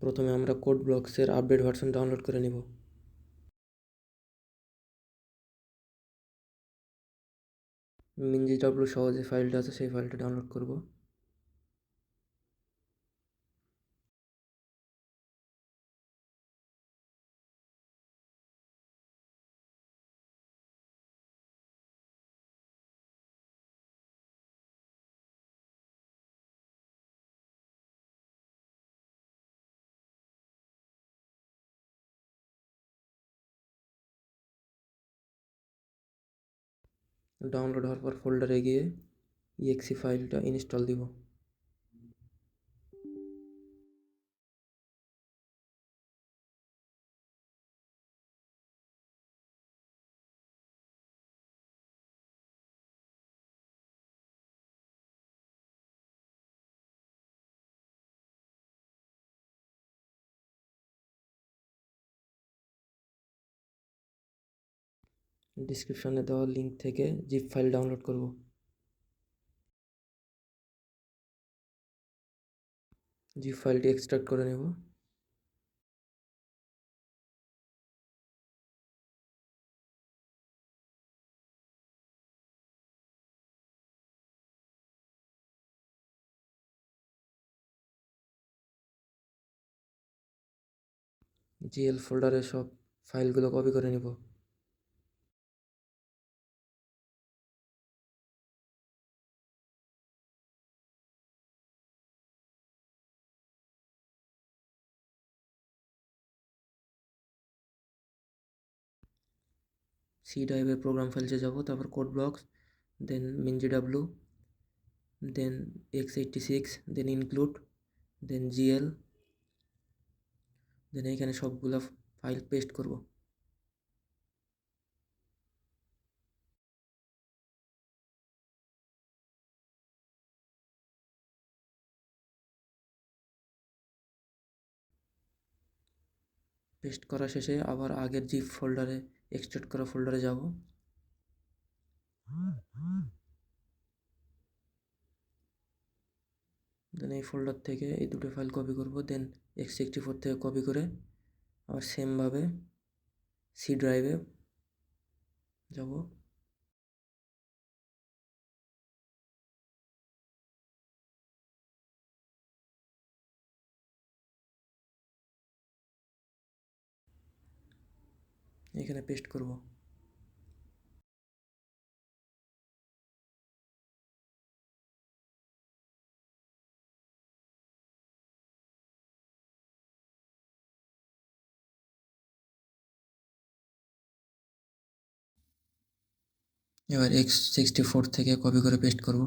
প্রথমে আমরা code ব্লকসের update version download করে নিব। minjw সহ যে ফাইলটা আছে সেই ফাইলটা ডাউনলোড করব। ডাউনলোড হওয়ার পর ফোল্ডারে গিয়ে exe ফাইলটা ইনস্টল দিব। ডিসক্রিপশনে দেওয়া লিঙ্ক থেকে জিপ ফাইল ডাউনলোড করব। জিপ ফাইলটি এক্সট্রাক্ট করে নেব। জিএল ফোল্ডারে সব ফাইলগুলো কপি করে নেব। সি ড্রাইভে প্রোগ্রাম ফাইলসে যাব, তারপর কোড ব্লকস, দেন minjw, দেন x86, দেন ইনক্লুড, দেন জিএল, দেন এখানে সবগুলো ফাইল পেস্ট করব। পেস্ট করা শেষে আবার আগের জিপ ফোল্ডারে এক্সট্রাক্ট করা ফোল্ডারে যাব। দেন এই ফোল্ডার থেকে এই দুটো ফাইল কপি করব, দেন x64 থেকে কপি করে আবার সেমভাবে সি ড্রাইভে যাব। এখানে পেস্ট করব। এবার x64 থেকে কপি করে পেস্ট করব।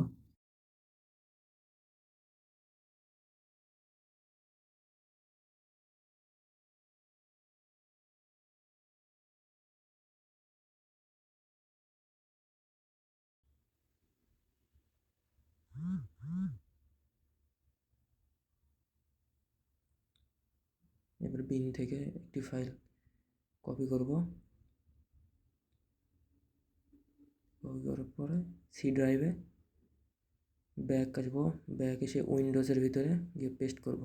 এবার বিন থেকে একটি ফাইল কপি করব। কপি করার পরে সি ড্রাইভে ব্যাক আসবো, ব্যাক এসে উইন্ডোজের ভিতরে গিয়ে পেস্ট করব।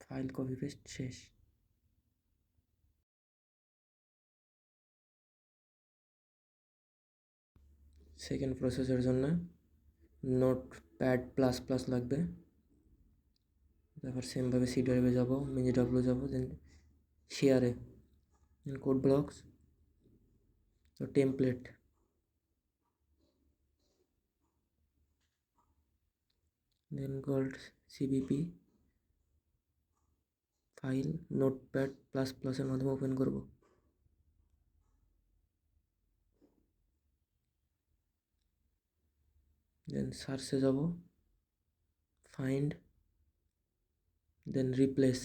ফাইল কপি পেস্ট শেষ। সেকেন্ড প্রসেসের জন্য নোটপ্যাড প্লাস প্লাস লাগবে। তারপর সেমভাবে সি ড্রাইভে যাব, minjw যাব, দেন শেয়ারে, দেন কোড ব্লকস, তো template, then gold CBP file notepad plus প্লাসের মাধ্যমে ওপেন করব। দেন সার্চে যাব, find, then replace,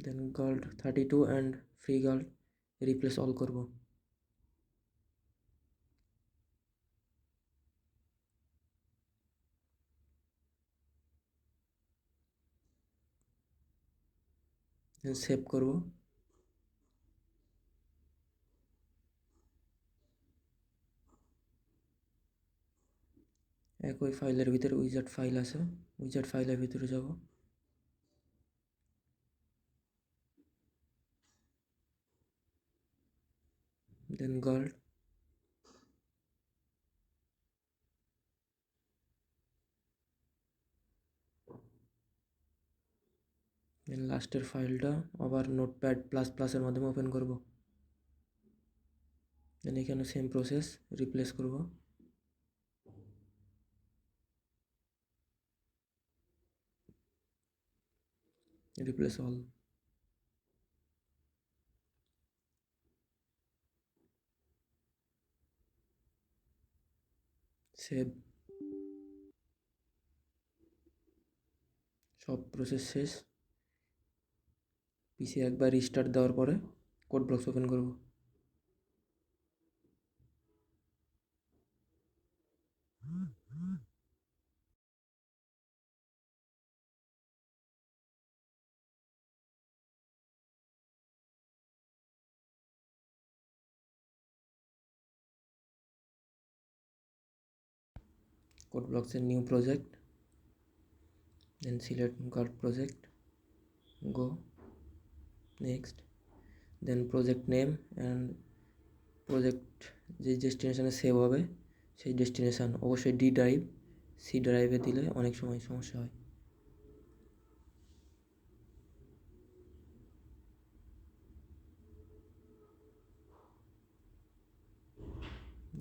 then gold 32 and free gold replace all করব। সেভ করব। একই ফাইলের ভিতরে উইজার্ড ফাইল আছে, উইজার্ড ফাইলের ভিতরে যাব। দেন গল্ড, দেন লাস্টের ফাইলটা আবার নোটপ্যাড প্লাস প্লাসের মাধ্যমে ওপেন করব। দেন এখানে সেম প্রসেস রিপ্লেস করব। Replace all, save. সব প্রসেস শেষ। পিসি একবার রিস্টার্ট দেওয়ার পরে কোড ব্লকস ওপেন করব। কোড ব্লকসের new project, then select gold project, go next, then project name and project যে ডেস্টিনেশনে সেভ হবে সেই ডেস্টিনেশান অবশ্যই ডি ড্রাইভ, সি ড্রাইভে দিলে অনেক সময় সমস্যা হয়।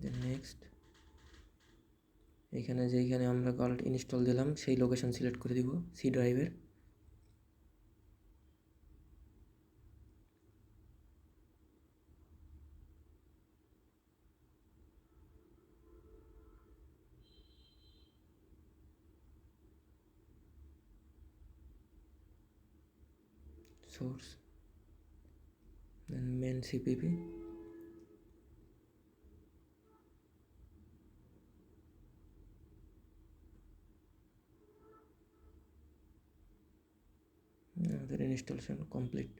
দেন নেক্সট, এখানে যেইখানে আমরা গল্ড ইনস্টল দিলাম সেই লোকেশন সিলেক্ট করে দিব সি ড্রাইভের। সোর্স, দেন মেন সিপিপি, আমাদের ইনস্টলেশন কমপ্লিট।